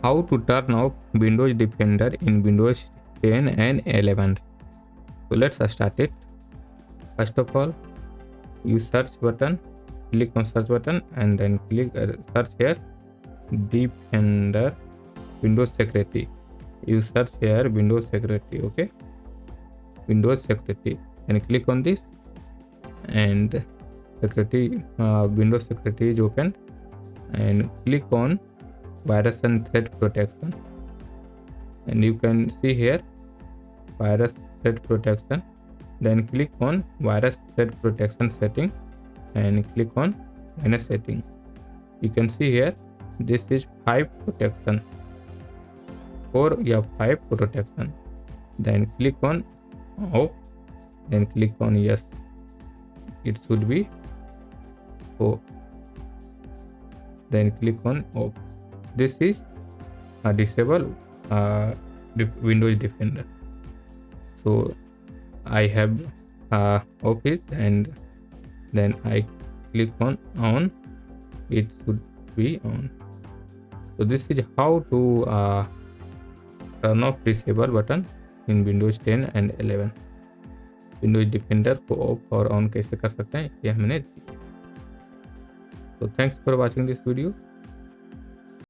how to turn off Windows Defender in Windows 10 and 11. So let's start it. First of all, use search button, click on search button and then click search here Defender Windows Security. You search here Windows Security, okay, Windows Security, and click on this, and security Windows Security is open, and click on virus and threat protection, and you can see here virus threat protection. Then click on virus threat protection setting and click on manage setting. You can see here this is 5 protection, 5 protection. Then click on off, then click on yes, it should be off, then click on off. This is a disable Windows Defender. So I have off it, and then I click on, it should be on. So this is how to turn off disable button in Windows 10 and 11. Windows Defender को of और on कैसे कर सकते हैं ये हमने। So thanks for watching this video.